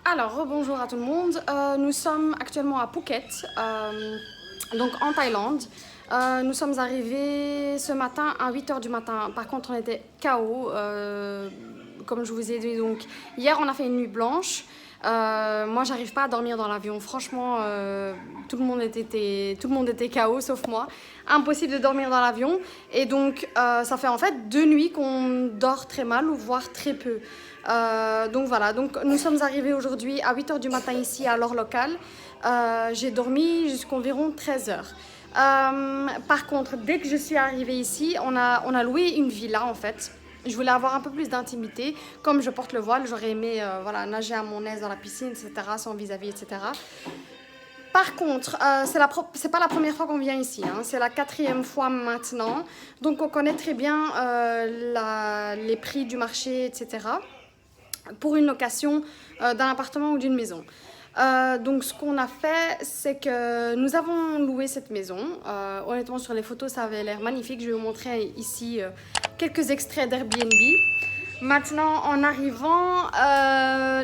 Alors, rebonjour à tout le monde. Nous sommes actuellement à Phuket, donc en Thaïlande. Nous sommes arrivés ce matin à 8 h du matin. Par contre, on était KO, comme je vous ai dit. Donc, hier, on a fait une nuit blanche. Moi, j'arrive pas à dormir dans l'avion. Franchement, tout le monde était KO, sauf moi. Impossible de dormir dans l'avion. Et donc, ça fait en fait 2 nuits qu'on dort très mal, ou voire très peu. Donc voilà, donc nous sommes arrivés aujourd'hui à 8 h du matin ici à l'heure locale. J'ai dormi jusqu'environ 13 h. Par contre, dès que je suis arrivée ici, on a loué une villa en fait. Je voulais avoir un peu plus d'intimité. Comme je porte le voile, j'aurais aimé voilà, nager à mon aise dans la piscine, etc., sans vis-à-vis, etc. Par contre, c'est pas la première fois qu'on vient ici, hein. C'est la 4e fois maintenant. Donc on connaît très bien les prix du marché, etc., pour une location d'un appartement ou d'une maison. Donc ce qu'on a fait, c'est que nous avons loué cette maison. Honnêtement, sur les photos, ça avait l'air magnifique. Je vais vous montrer ici quelques extraits d'Airbnb. Maintenant, en arrivant,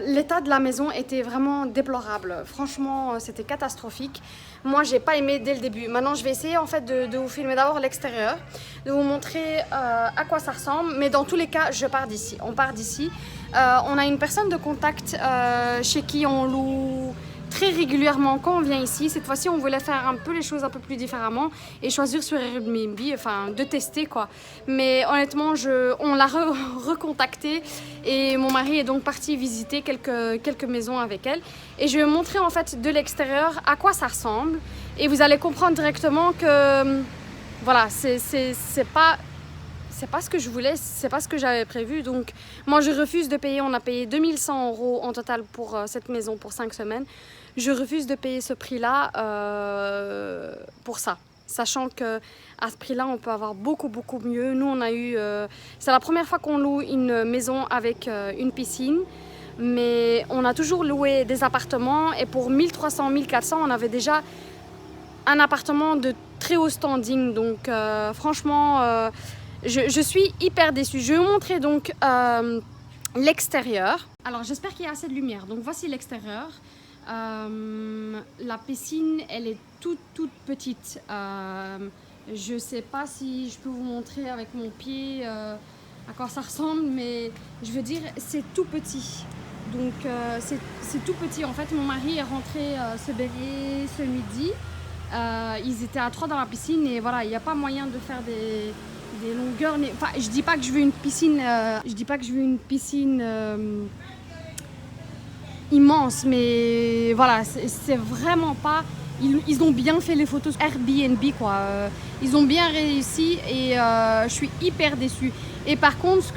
l'état de la maison était vraiment déplorable. Franchement, c'était catastrophique. Moi, j'ai pas aimé dès le début. Maintenant, je vais essayer en fait de vous filmer d'abord l'extérieur, de vous montrer à quoi ça ressemble. Mais dans tous les cas, je pars d'ici. On part d'ici. On a une personne de contact chez qui on loue très régulièrement quand on vient ici. Cette fois-ci, on voulait faire un peu les choses un peu plus différemment et choisir sur Airbnb, enfin de tester quoi. Mais honnêtement, on l'a recontacté et mon mari est donc parti visiter quelques maisons avec elle. Et je vais vous montrer en fait de l'extérieur à quoi ça ressemble et vous allez comprendre directement que voilà, c'est pas ce que je voulais, c'est pas ce que j'avais prévu. Donc moi je refuse de payer, on a payé 2100 € en total pour cette maison pour 5 semaines. Je refuse de payer ce prix-là pour ça. Sachant qu'à ce prix-là, on peut avoir beaucoup mieux. Nous, on a eu... c'est la première fois qu'on loue une maison avec une piscine. Mais on a toujours loué des appartements. Et pour 1300, 1400, on avait déjà un appartement de très haut standing. Donc franchement... Je suis hyper déçue. Je vais vous montrer donc l'extérieur. Alors j'espère qu'il y a assez de lumière. Donc voici l'extérieur. La piscine, elle est toute petite. Je sais pas si je peux vous montrer avec mon pied à quoi ça ressemble, mais je veux dire c'est tout petit. Donc c'est tout petit. En fait, mon mari est rentré se baigner ce midi. Ils étaient à 3 dans la piscine et voilà, il n'y a pas moyen de faire des longueurs. Enfin, je dis pas que je veux une piscine. Immense, mais voilà, c'est vraiment pas. Ils ont bien fait les photos Airbnb quoi. Ils ont bien réussi et je suis hyper déçue. Et par contre, ce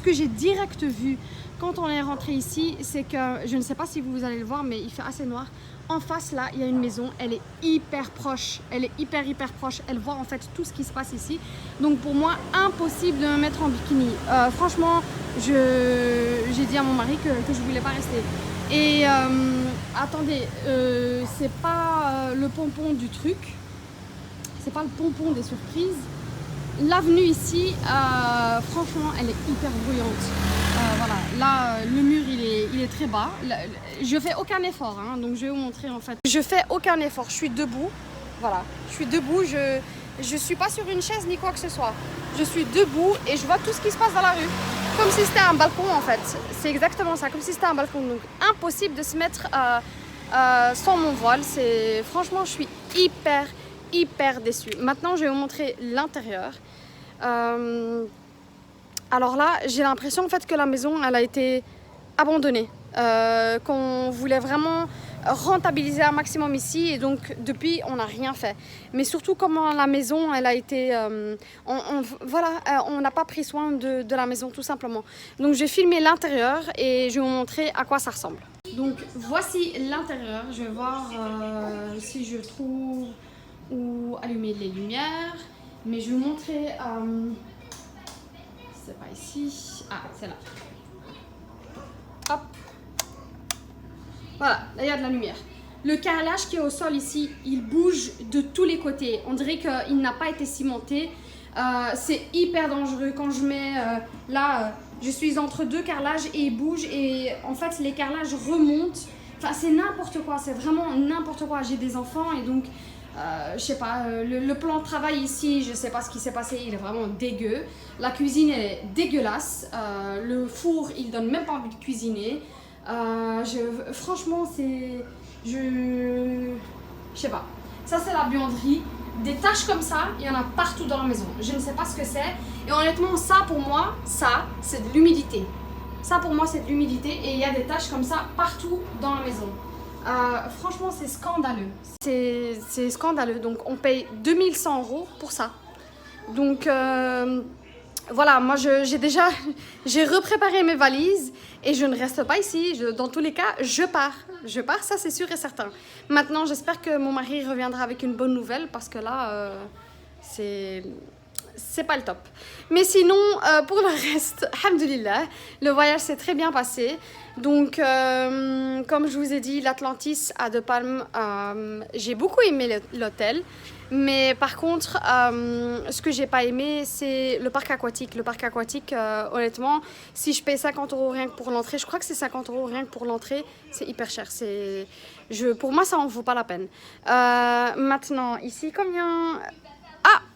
que j'ai direct vu quand on est rentré ici, c'est que je ne sais pas si vous allez le voir, mais il fait assez noir. En face là, il y a une maison, elle est hyper proche, elle est hyper proche, elle voit en fait tout ce qui se passe ici. Donc pour moi, impossible de me mettre en bikini. Franchement, j'ai dit à mon mari que je voulais pas rester. Et attendez, c'est pas le pompon du truc, c'est pas le pompon des surprises. L'avenue ici, franchement, elle est hyper bruyante. Voilà, là, le mur, il est très bas. Là, je fais aucun effort, hein, donc je vais vous montrer en fait. Je fais aucun effort, je suis debout. Voilà, je suis debout, je suis pas sur une chaise ni quoi que ce soit. Je suis debout et je vois tout ce qui se passe dans la rue. Comme si c'était un balcon en fait. C'est exactement ça, comme si c'était un balcon. Donc impossible de se mettre sans mon voile. Franchement, je suis hyper déçue. Maintenant, je vais vous montrer l'intérieur. Alors là, j'ai l'impression en fait que la maison, elle a été abandonnée. Qu'on voulait vraiment rentabiliser un maximum ici et donc depuis on n'a rien fait. Mais surtout comment la maison elle a été on n'a pas pris soin de la maison tout simplement. Donc je vais filmer l'intérieur et je vais vous montrer à quoi ça ressemble. Donc voici l'intérieur. Je vais voir si je trouve où allumer les lumières, mais je vais vous montrer c'est pas ici, ah c'est là, hop, voilà, là il y a de la lumière. Le carrelage qui est au sol ici, il bouge de tous les côtés, on dirait qu'il n'a pas été cimenté. C'est hyper dangereux quand je mets là Je suis entre deux carrelages et ils bougent et en fait les carrelages remontent. Enfin c'est n'importe quoi, c'est vraiment n'importe quoi. J'ai des enfants et donc je sais pas, le plan de travail ici, je sais pas ce qui s'est passé, il est vraiment dégueu. La cuisine elle est dégueulasse, le four il donne même pas envie de cuisiner. Franchement c'est... Je sais pas. Ça c'est la buanderie. Des taches comme ça, il y en a partout dans la maison. Je ne sais pas ce que c'est. Et honnêtement, ça pour moi, ça c'est de l'humidité. Ça pour moi c'est de l'humidité et il y a des taches comme ça partout dans la maison. Franchement c'est scandaleux. C'est scandaleux. Donc on paye 2100 € pour ça. Donc voilà, moi j'ai repréparé mes valises et je ne reste pas ici. Dans tous les cas, je pars. Je pars, ça c'est sûr et certain. Maintenant, j'espère que mon mari reviendra avec une bonne nouvelle parce que là, c'est pas le top. Mais sinon, pour le reste, alhamdoulilah, le voyage s'est très bien passé. Donc, comme je vous ai dit, l'Atlantis à De Palme, j'ai beaucoup aimé l'hôtel. Mais par contre, ce que j'ai pas aimé, c'est le parc aquatique. Le parc aquatique, honnêtement, si je paye 50 € rien que pour l'entrée, je crois que c'est 50 € rien que pour l'entrée, c'est hyper cher. Pour moi, ça en vaut pas la peine. Maintenant, ici, combien...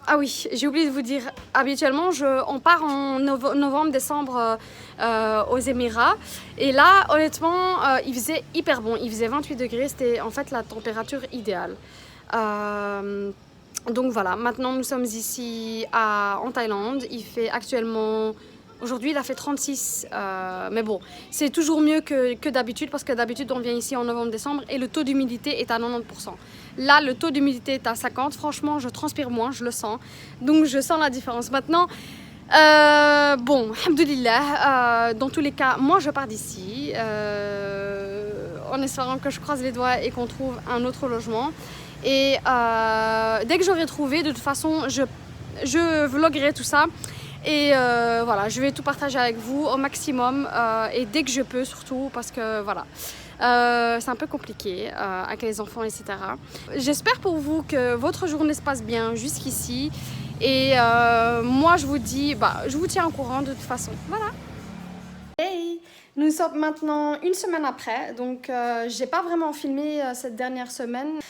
Ah oui, j'ai oublié de vous dire, habituellement, on part en novembre-décembre aux Émirats. Et là, honnêtement, il faisait hyper bon. Il faisait 28 degrés, c'était en fait la température idéale. Donc voilà, maintenant nous sommes ici en Thaïlande. Il fait actuellement... Aujourd'hui, il a fait 36, mais bon, c'est toujours mieux que d'habitude parce que d'habitude, on vient ici en novembre-décembre et le taux d'humidité est à 90%. Là, le taux d'humidité est à 50%. Franchement, je transpire moins, je le sens. Donc, je sens la différence. Maintenant, bon, alhamdoulilah, dans tous les cas, moi, je pars d'ici en espérant que je croise les doigts et qu'on trouve un autre logement. Et dès que j'aurai trouvé, de toute façon, je vloguerai tout ça. Et voilà, je vais tout partager avec vous au maximum et dès que je peux surtout parce que voilà, c'est un peu compliqué avec les enfants, etc. J'espère pour vous que votre journée se passe bien jusqu'ici et moi je vous dis, je vous tiens au courant de toute façon. Voilà. Hey, nous sommes maintenant une semaine après, donc j'ai pas vraiment filmé cette dernière semaine.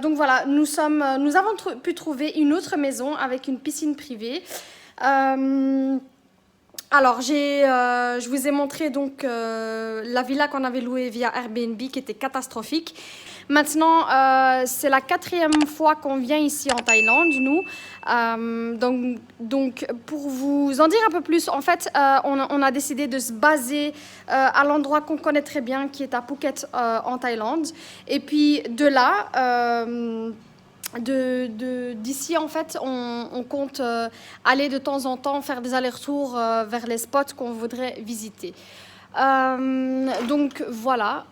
Donc voilà, nous avons pu trouver une autre maison avec une piscine privée. Alors je vous ai montré donc la villa qu'on avait louée via Airbnb qui était catastrophique. Maintenant c'est la 4e fois qu'on vient ici en Thaïlande nous. Donc pour vous en dire un peu plus, en fait on a décidé de se baser à l'endroit qu'on connaît très bien qui est à Phuket en Thaïlande. Et puis de là... d'ici en fait on compte aller de temps en temps faire des allers-retours vers les spots qu'on voudrait visiter. Donc voilà.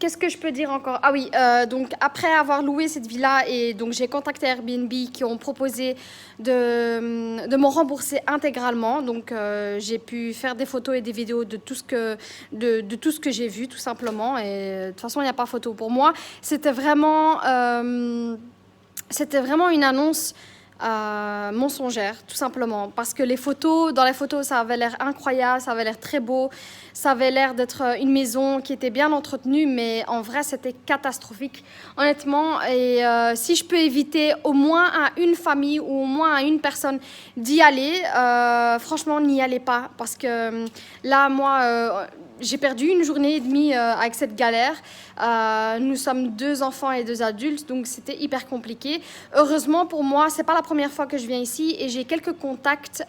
Qu'est-ce que je peux dire encore? Ah oui, donc après avoir loué cette villa et donc j'ai contacté Airbnb qui ont proposé de me rembourser intégralement. Donc j'ai pu faire des photos et des vidéos de tout ce que j'ai vu tout simplement. Et de toute façon il n'y a pas photo pour moi. C'était vraiment une annonce mensongère tout simplement parce que dans les photos ça avait l'air incroyable, ça avait l'air très beau, ça avait l'air d'être une maison qui était bien entretenue, mais en vrai c'était catastrophique honnêtement. Et si je peux éviter au moins à une famille ou au moins à une personne d'y aller, franchement n'y allez pas parce que là moi j'ai perdu une journée et demie avec cette galère. Nous sommes 2 enfants et 2 adultes, donc c'était hyper compliqué. Heureusement pour moi, c'est pas la première fois que je viens ici et j'ai quelques contacts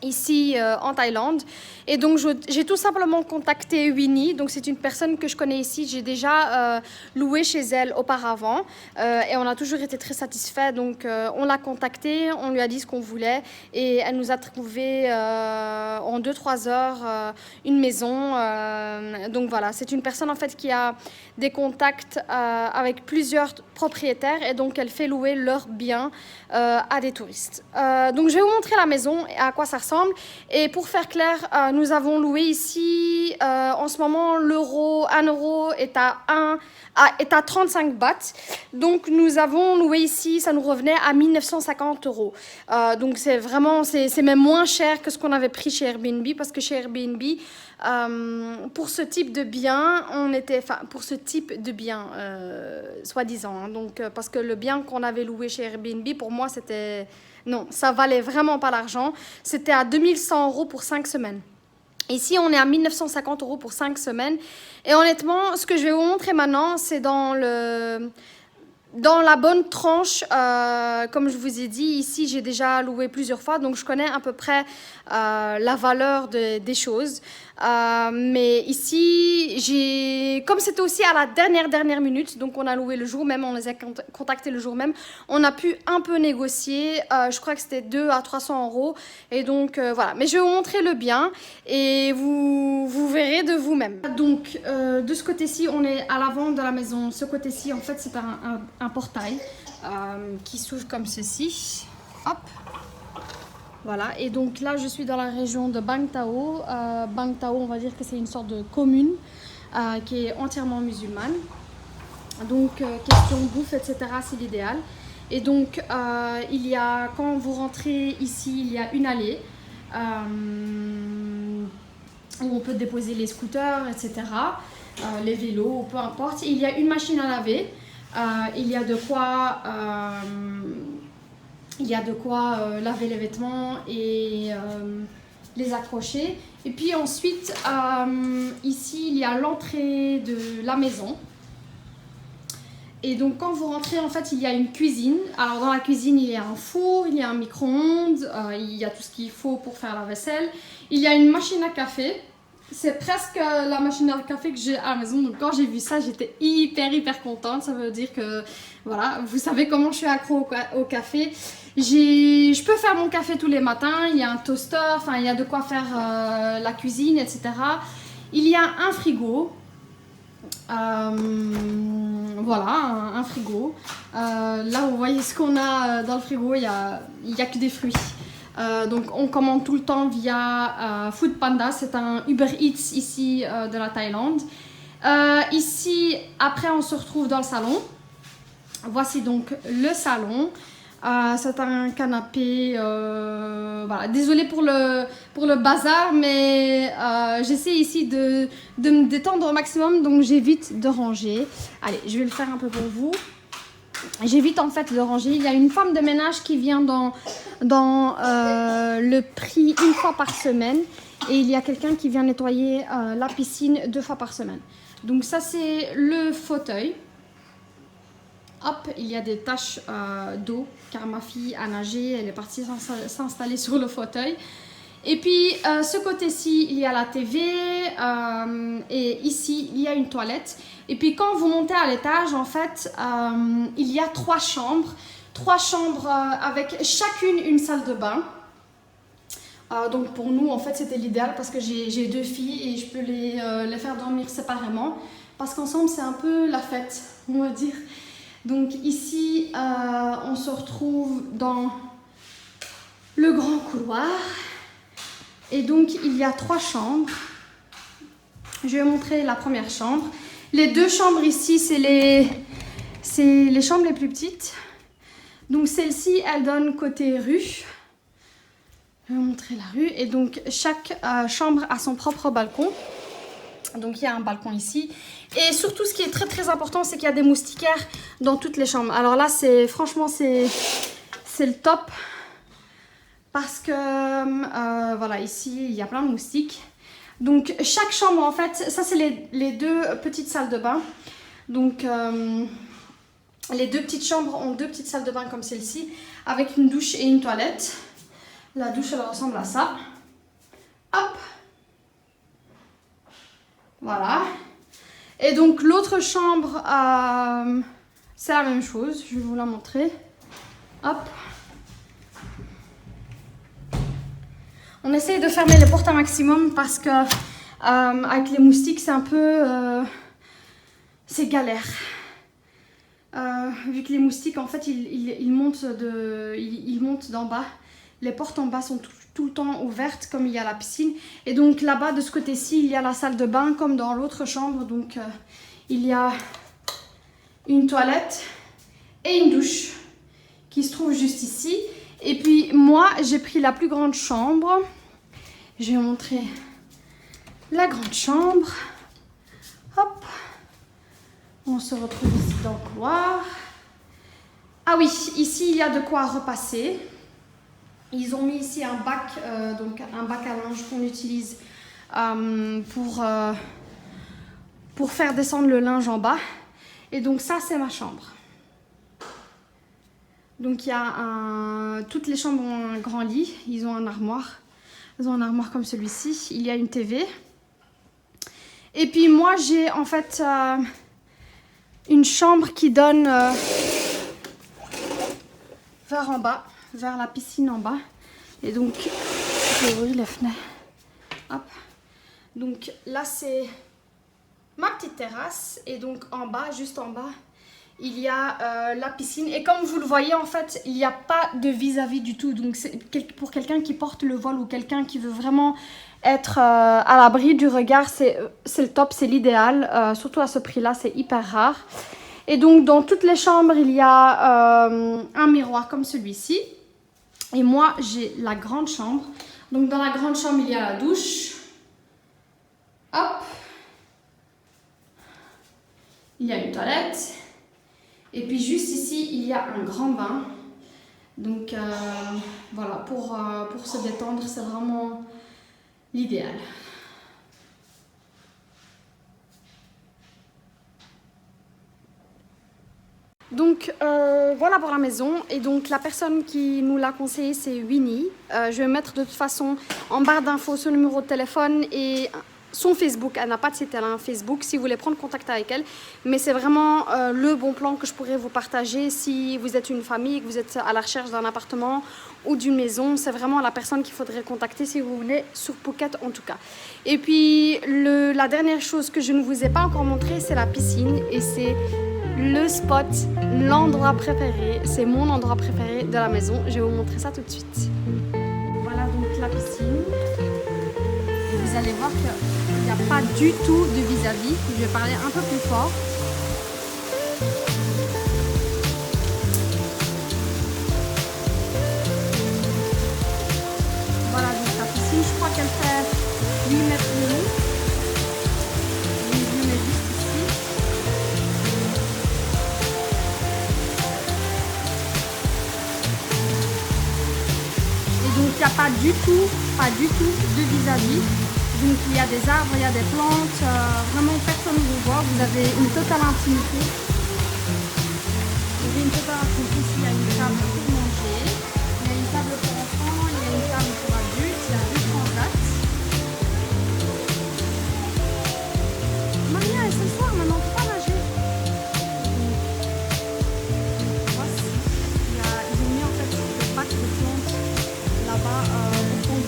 ici en Thaïlande. Et donc j'ai tout simplement contacté Winnie, donc c'est une personne que je connais ici, j'ai déjà loué chez elle auparavant et on a toujours été très satisfaits. Donc on l'a contactée, on lui a dit ce qu'on voulait et elle nous a trouvé en 2-3 heures une maison. Donc voilà, c'est une personne en fait qui a des contacts avec plusieurs propriétaires et donc elle fait louer leurs biens à des touristes. Donc je vais vous montrer la maison et à quoi ça ressemble. ensemble. Et pour faire clair, nous avons loué ici, en ce moment, l'euro, 1 euro est à 35 bahts. Donc nous avons loué ici, ça nous revenait à 1950 euros. Donc c'est vraiment, c'est même moins cher que ce qu'on avait pris chez Airbnb, parce que chez Airbnb, pour ce type de bien, soi-disant, hein, donc parce que le bien qu'on avait loué chez Airbnb, pour moi c'était, non, ça valait vraiment pas l'argent. C'était à 2100 euros pour 5 semaines. Ici, on est à 1950 euros pour 5 semaines. Et honnêtement, ce que je vais vous montrer maintenant, c'est dans la bonne tranche. Comme je vous ai dit, ici, j'ai déjà loué plusieurs fois, donc je connais à peu près la valeur des choses. Mais ici, comme c'était aussi à la dernière minute, donc on a loué le jour même, on les a contactés le jour même, on a pu un peu négocier. Je crois que c'était 200 à 300 euros. Et donc voilà, mais je vais vous montrer le bien et vous verrez de vous-même. Donc de ce côté-ci, on est à l'avant de la maison. Ce côté-ci, en fait, c'est un portail qui s'ouvre comme ceci. Hop. Voilà, et donc là je suis dans la région de Bang Tao. Bang Tao, on va dire que c'est une sorte de commune qui est entièrement musulmane. Donc question bouffe, etc., c'est l'idéal. Et donc quand vous rentrez ici, il y a une allée où on peut déposer les scooters, etc., les vélos, peu importe. Il y a une machine à laver, il y a de quoi... laver les vêtements et les accrocher. Et puis ensuite, ici, il y a l'entrée de la maison. Et donc, quand vous rentrez, en fait, il y a une cuisine. Alors, dans la cuisine, il y a un four, il y a un micro-ondes, il y a tout ce qu'il faut pour faire la vaisselle. Il y a une machine à café. C'est presque la machine à café que j'ai à la maison. Donc, quand j'ai vu ça, j'étais hyper contente. Ça veut dire que, voilà, vous savez comment je suis accro au café. Je peux faire mon café tous les matins. Il y a un toaster, enfin, il y a de quoi faire la cuisine, etc. Il y a un frigo. Voilà, un frigo. Là, vous voyez ce qu'on a dans le frigo. Il y a que des fruits. Donc on commande tout le temps via Foodpanda, c'est un Uber Eats ici de la Thaïlande. Ici, après on se retrouve dans le salon. Voici donc le salon. C'est un canapé, voilà. Désolée pour le bazar, mais j'essaie ici de me détendre au maximum, donc j'évite de ranger. Allez, je vais le faire un peu pour vous. J'évite en fait de ranger. Il y a une femme de ménage qui vient dans le prix une fois par semaine. Et il y a quelqu'un qui vient nettoyer la piscine 2 fois par semaine. Donc ça c'est le fauteuil. Hop, il y a des taches d'eau car ma fille a nagé. Elle est partie s'installer sur le fauteuil. Et puis ce côté-ci, il y a la TV et ici, il y a une toilette. Et puis quand vous montez à l'étage, en fait, il y a 3 chambres. 3 chambres avec chacune une salle de bain. Donc pour nous, en fait, c'était l'idéal parce que j'ai 2 filles et je peux les faire dormir séparément. Parce qu'ensemble, c'est un peu la fête, on va dire. Donc ici, on se retrouve dans le grand couloir. Et donc, il y a 3 chambres. Je vais montrer la première chambre. Les 2 chambres ici, c'est les chambres les plus petites. Donc, celle-ci, elle donne côté rue. Je vais vous montrer la rue. Et donc, chaque chambre a son propre balcon. Donc, il y a un balcon ici. Et surtout, ce qui est très important, c'est qu'il y a des moustiquaires dans toutes les chambres. Alors là, franchement, c'est le top. Parce que, voilà, ici, il y a plein de moustiques. Donc, chaque chambre, en fait, ça, c'est les 2 petites salles de bain. Donc, les 2 petites chambres ont 2 petites salles de bain comme celle-ci, avec une douche et une toilette. La douche, elle ressemble à ça. Hop. Voilà. Et donc, l'autre chambre, c'est la même chose. Je vais vous la montrer. Hop. On essaye de fermer les portes un maximum parce que avec les moustiques, c'est un peu... c'est galère. Vu que les moustiques, en fait, ils montent d'en bas. Les portes en bas sont tout le temps ouvertes comme il y a la piscine. Et donc là-bas, de ce côté-ci, il y a la salle de bain comme dans l'autre chambre. Donc il y a une toilette et une douche qui se trouve juste ici. Et puis moi, j'ai pris la plus grande chambre. Je vais vous montrer la grande chambre. Hop. On se retrouve ici dans le couloir. Ah oui, ici il y a de quoi repasser. Ils ont mis ici un bac, donc un bac à linge qu'on utilise pour faire descendre le linge en bas. Et donc ça, c'est ma chambre. Donc il y a toutes les chambres ont un grand lit. Ils ont un armoire. Ils ont un armoire comme celui-ci. Il y a une TV. Et puis moi, j'ai en fait une chambre qui donne vers en bas, vers la piscine en bas. Et donc, je vais ouvrir les fenêtres. Hop. Donc là, c'est ma petite terrasse. Et donc en bas, juste en bas, il y a la piscine. Et comme vous le voyez, en fait, il n'y a pas de vis-à-vis du tout. Donc pour quelqu'un qui porte le voile ou quelqu'un qui veut vraiment être à l'abri du regard, c'est le top, c'est l'idéal. Surtout à ce prix-là, c'est hyper rare. Et donc, dans toutes les chambres, il y a un miroir comme celui-ci. Et moi, j'ai la grande chambre. Donc, dans la grande chambre, il y a la douche. Hop. Il y a une toilette. Et puis, juste ici, il y a un grand bain. Donc, voilà, pour se détendre, c'est vraiment l'idéal. Donc voilà pour la maison. Et donc la personne qui nous l'a conseillé, c'est Winnie. Je vais mettre de toute façon en barre d'infos son numéro de téléphone et son Facebook. Elle n'a pas de site, elle a un Facebook si vous voulez prendre contact avec elle. Mais c'est vraiment le bon plan que je pourrais vous partager si vous êtes une famille, que vous êtes à la recherche d'un appartement ou d'une maison. C'est vraiment la personne qu'il faudrait contacter si vous voulez, sur Phuket en tout cas. Et puis la dernière chose que je ne vous ai pas encore montré, c'est la piscine. Et c'est le spot, l'endroit préféré, c'est mon endroit préféré de la maison. Je vais vous montrer ça tout de suite. Voilà donc la piscine. Et vous allez voir qu'il n'y a pas du tout de vis-à-vis. Je vais parler un peu plus fort. Voilà donc la piscine, je crois qu'elle fait 8 mètres de long. Il n'y a pas du tout de vis-à-vis. Donc il y a des arbres, il y a des plantes, vraiment personne ne vous voit. Vous avez une totale intimité. Vous avez une totale intimité. Ici il y a une table pour manger, il y a une table pour enfants, il y a une table pour adultes, il y a deux transats. Maria, c'est le soir maintenant, on ne peut pas nager. Voici, ils ont mis en fait des bacs de plantes là-bas pour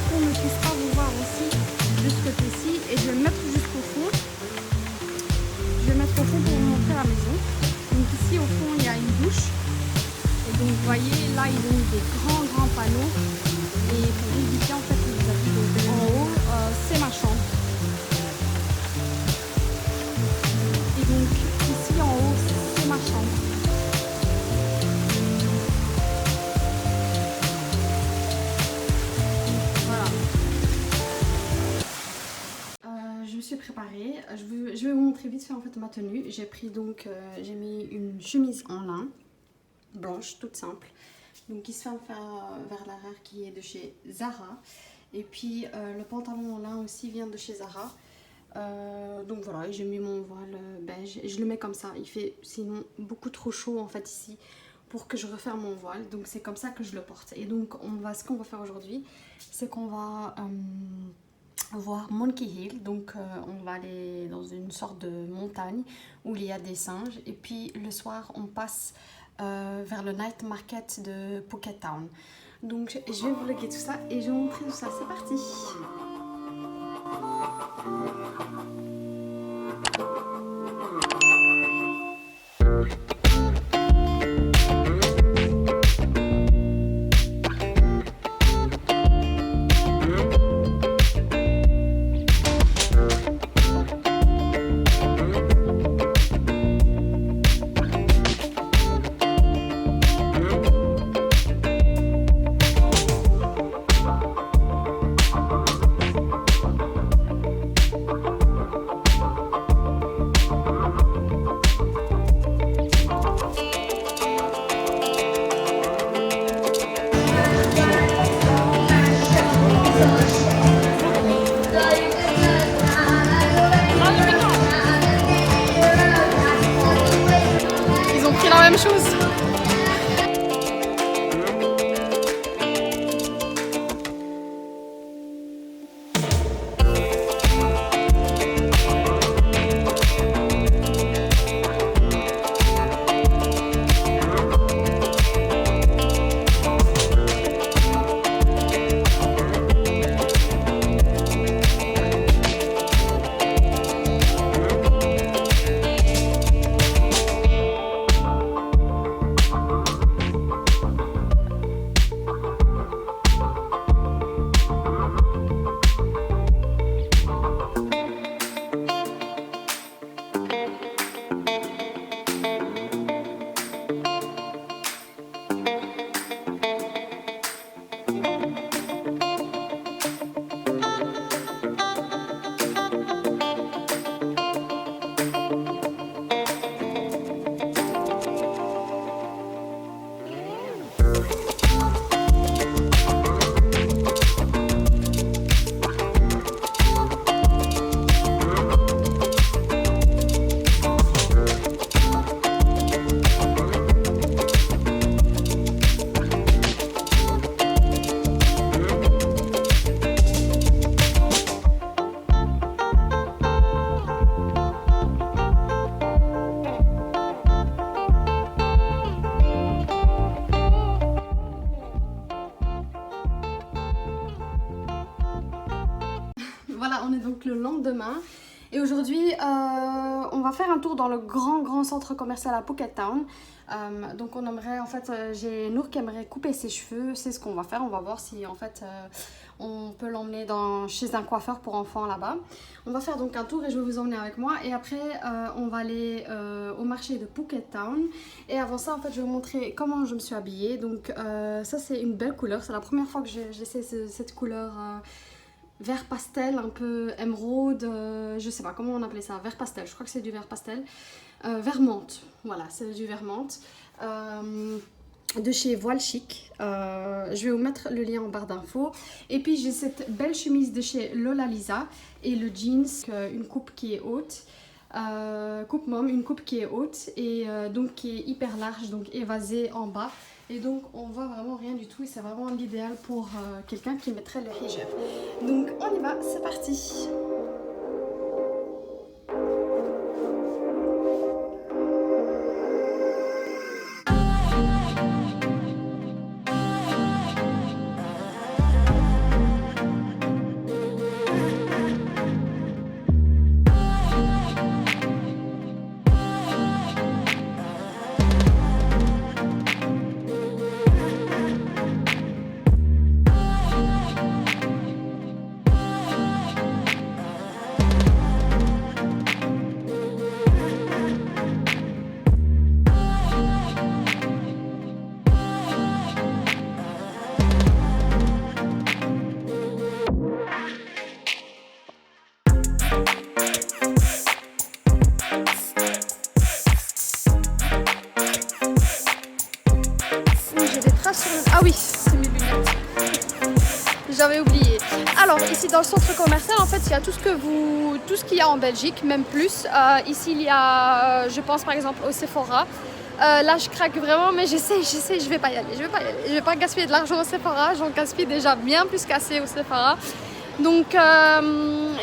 qu'on ne puisse pas vous voir aussi de ce côté-ci. Et je vais le mettre jusqu'au fond. Je vais le mettre au fond pour vous montrer la maison. Donc ici au fond il y a une douche. Et donc vous voyez là ils ont mis des grands panneaux. Et pour éviter en fait que vous avez donc en haut c'est ma chambre. Et donc ici en haut c'est ma chambre. Je me suis préparée. Je vais vous montrer vite fait en fait ma tenue. J'ai pris donc, j'ai mis une chemise en lin blanche, toute simple. Donc qui se ferme vers l'arrière, qui est de chez Zara. Et puis le pantalon en lin aussi vient de chez Zara. Donc voilà, j'ai mis mon voile beige. Je le mets comme ça. Il fait sinon beaucoup trop chaud en fait ici pour que je referme mon voile. Donc c'est comme ça que je le porte. Et donc ce qu'on va faire aujourd'hui, c'est qu'on va voir Monkey Hill. Donc on va aller dans une sorte de montagne où il y a des singes. Et puis le soir, on passe vers le night market de Phuket Town. Donc je vais vous vlogger tout ça et je vais vous montrer tout ça. C'est parti! donc le lendemain. Et aujourd'hui, on va faire un tour dans le grand centre commercial à Phuket Town. Donc on aimerait, en fait, j'ai Nour qui aimerait couper ses cheveux. C'est ce qu'on va faire. On va voir si en fait on peut l'emmener chez un coiffeur pour enfants là-bas. On va faire donc un tour et je vais vous emmener avec moi. Et après, on va aller au marché de Phuket Town. Et avant ça, en fait, je vais vous montrer comment je me suis habillée. Donc ça, c'est une belle couleur. C'est la première fois que j'essaie cette couleur vert pastel, un peu émeraude. Je sais pas comment on appelait ça. Vert pastel. Je crois que c'est du vert pastel. Vert menthe. Voilà, c'est du vert menthe. De chez Voile Chic. Je vais vous mettre le lien en barre d'infos. Et puis j'ai cette belle chemise de chez Lola Lisa et le jeans, une coupe qui est haute, coupe mom, une coupe qui est haute et donc qui est hyper large, donc évasée en bas. Et donc on voit vraiment rien du tout et c'est vraiment l'idéal pour quelqu'un qui mettrait le hijab. Donc on y va, c'est parti. Ah oui, c'est mes lunettes. J'avais oublié. Alors ici dans le centre commercial, en fait, il y a tout ce qu'il y a en Belgique, même plus. Ici il y a, je pense par exemple au Sephora. Là je craque vraiment, mais j'essaie, je vais pas y aller. Je vais pas gaspiller de l'argent au Sephora. J'en gaspille déjà bien plus qu'assez au Sephora. Donc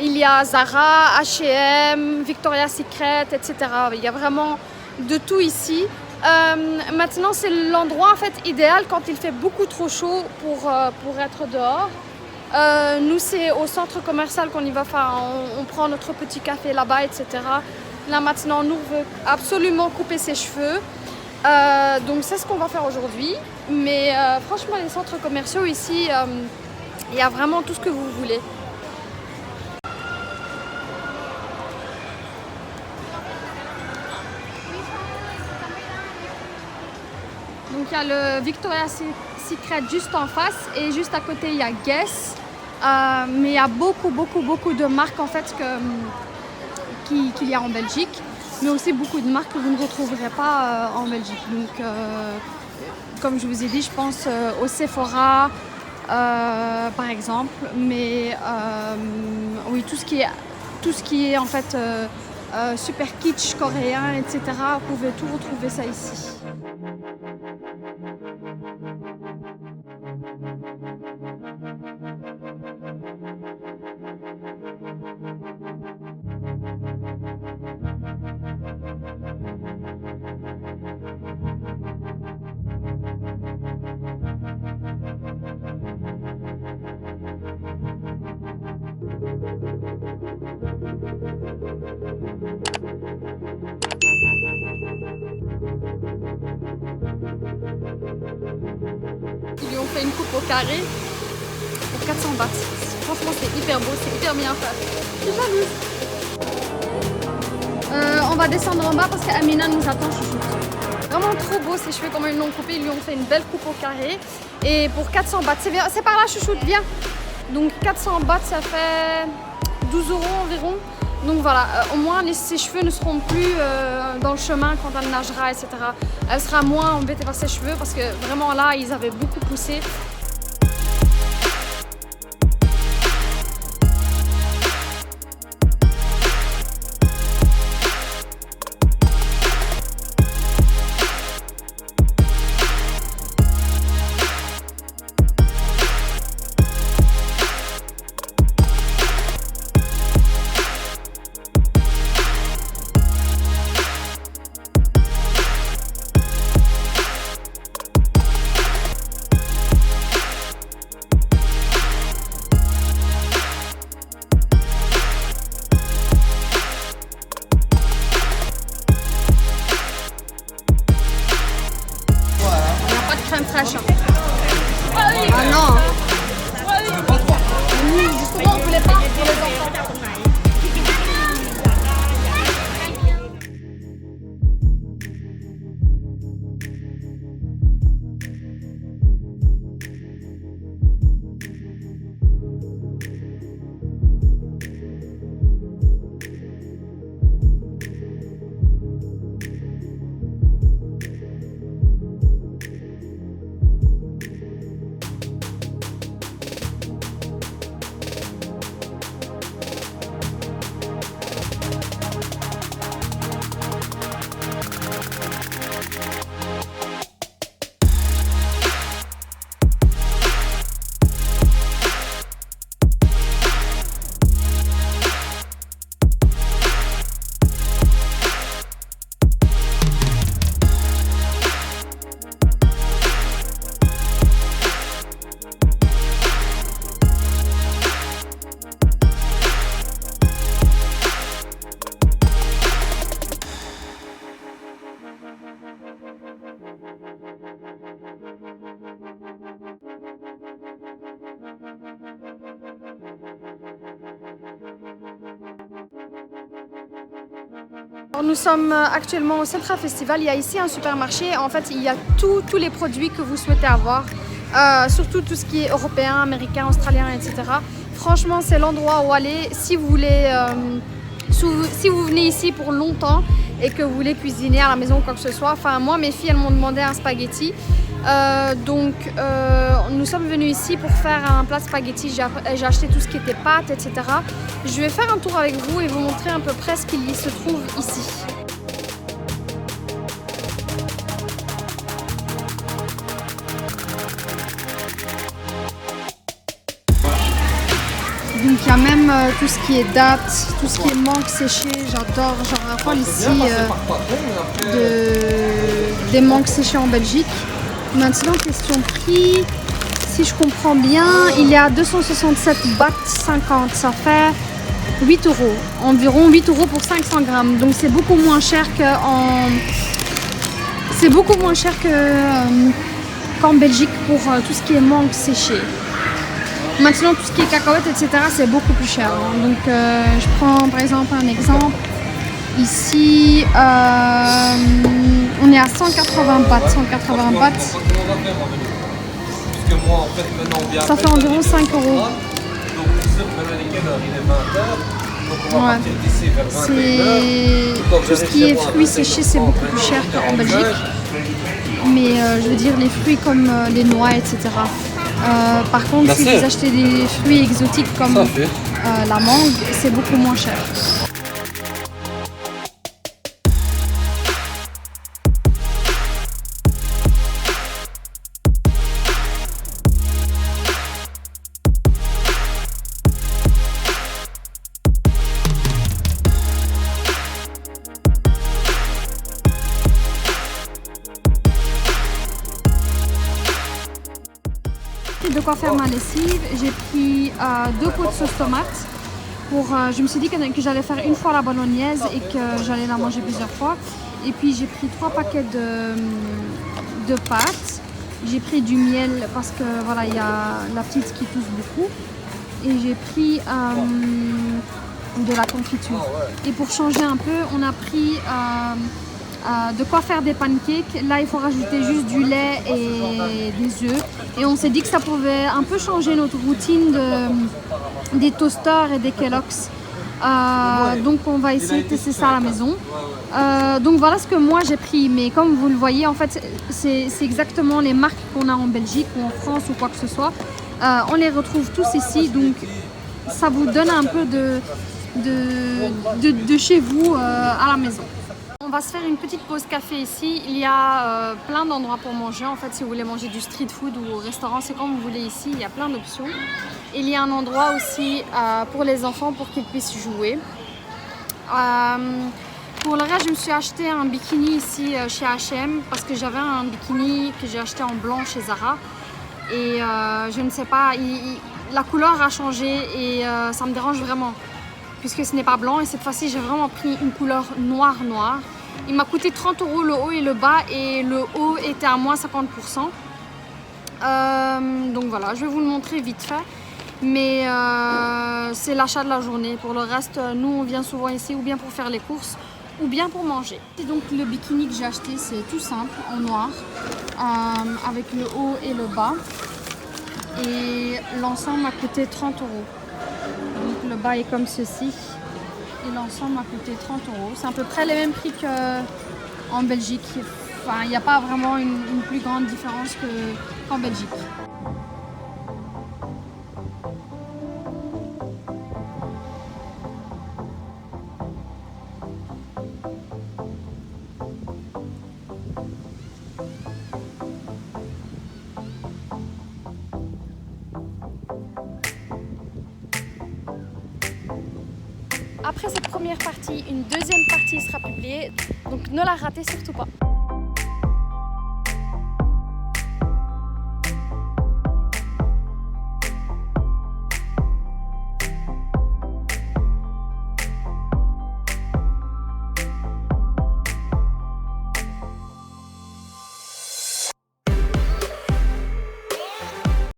il y a Zara, H&M, Victoria's Secret, etc. Il y a vraiment de tout ici. Maintenant c'est l'endroit en fait idéal quand il fait beaucoup trop chaud pour être dehors. Nous c'est au centre commercial qu'on y va, enfin, on prend notre petit café là-bas, etc. Là maintenant nous veut absolument couper ses cheveux, donc c'est ce qu'on va faire aujourd'hui. Mais franchement les centres commerciaux ici, il y a vraiment tout ce que vous voulez. Donc il y a le Victoria's Secret juste en face et juste à côté il y a Guess. Mais il y a beaucoup de marques en fait qu'il y a en Belgique, mais aussi beaucoup de marques que vous ne retrouverez pas en Belgique. Donc comme je vous ai dit, je pense au Sephora par exemple, mais oui, tout ce qui est en fait super kitsch coréen, etc. Vous pouvez tout retrouver ça ici. Ils lui ont fait une coupe au carré pour 400 bahts. Franchement c'est hyper beau, c'est hyper bien fait. Je suis jalouse. On va descendre en bas parce qu'Amina nous attend, chouchou. Vraiment trop beau ces cheveux, comment ils l'ont coupé. Ils lui ont fait une belle coupe au carré. Et pour 400 bahts, c'est par là chouchoute, viens. Donc 400 bahts ça fait 12 € environ. Donc voilà, au moins ses cheveux ne seront plus dans le chemin quand elle nagera, etc. Elle sera moins embêtée par ses cheveux parce que vraiment là, ils avaient beaucoup poussé. fraîche. Ah non. Justement, on voulait pas pour les enfants. Nous sommes actuellement au Central Festival. Il y a ici un supermarché. En fait, il y a tous les produits que vous souhaitez avoir, surtout tout ce qui est européen, américain, australien, etc. Franchement, c'est l'endroit où aller si vous voulez, si vous venez ici pour longtemps et que vous voulez cuisiner à la maison ou quoi que ce soit. Enfin, moi, mes filles, elles m'ont demandé un spaghetti. Donc, nous sommes venus ici pour faire un plat de spaghetti. J'ai acheté tout ce qui était pâtes, etc. Je vais faire un tour avec vous et vous montrer à peu près ce qu'il se trouve ici. Donc il y a même tout ce qui est dattes, tout ce qui est mangue séchée. J'adore, j'en raffole ici des mangues séchées en Belgique. Maintenant, question prix, si je comprends bien, il y a 267 bahts 50, ça fait 8 €, environ 8 € pour 500 grammes. Donc c'est beaucoup moins cher qu'en Belgique pour tout ce qui est mangue séchée. Maintenant, tout ce qui est cacahuètes, etc., c'est beaucoup plus cher. Donc je prends par exemple un exemple. Ici, on est à 180 bahts. 180 bahts. Ça fait environ 5 €. Ouais. Tout ce qui est fruits séchés, c'est beaucoup plus cher qu'en Belgique. Mais je veux dire, les fruits comme les noix, etc. Par contre, si vous achetez des fruits exotiques comme la mangue, c'est beaucoup moins cher. De quoi faire ma lessive, j'ai pris 2 pots de sauce tomate. Je me suis dit que j'allais faire une fois la bolognaise et que j'allais la manger plusieurs fois. Et puis j'ai pris 3 paquets de pâtes. J'ai pris du miel parce que voilà, il y a la petite qui tousse beaucoup. Et j'ai pris de la confiture. Et pour changer un peu, on a pris de quoi faire des pancakes. Là, il faut rajouter juste du lait et des œufs. Et on s'est dit que ça pouvait un peu changer notre routine des toasters et des Kellogg's. Donc, on va essayer de tester ça à la maison. Donc, voilà ce que moi j'ai pris. Mais comme vous le voyez, en fait, c'est exactement les marques qu'on a en Belgique ou en France ou quoi que ce soit. On les retrouve tous ici. Donc, ça vous donne un peu de chez vous à la maison. On va se faire une petite pause café ici. Il y a plein d'endroits pour manger. En fait, si vous voulez manger du street food ou au restaurant, c'est comme vous voulez ici. Il y a plein d'options. Il y a un endroit aussi pour les enfants pour qu'ils puissent jouer. Pour le reste, je me suis acheté un bikini ici chez H&M parce que j'avais un bikini que j'ai acheté en blanc chez Zara. Et je ne sais pas, la couleur a changé et ça me dérange vraiment. Puisque ce n'est pas blanc et cette fois-ci j'ai vraiment pris une couleur noire. Il m'a coûté 30 € le haut et le bas et le haut était à moins 50%. Donc voilà, je vais vous le montrer vite fait. Mais c'est l'achat de la journée. Pour le reste, nous on vient souvent ici ou bien pour faire les courses ou bien pour manger. Et donc le bikini que j'ai acheté, c'est tout simple, en noir, avec le haut et le bas. Et l'ensemble m'a coûté 30 €. Donc le bas est comme ceci. Et l'ensemble m'a coûté 30 €. C'est à peu près les mêmes prix qu'en Belgique. Enfin, il n'y a pas vraiment une plus grande différence qu'en Belgique. Après cette première partie, une deuxième partie sera publiée, donc ne la ratez surtout pas.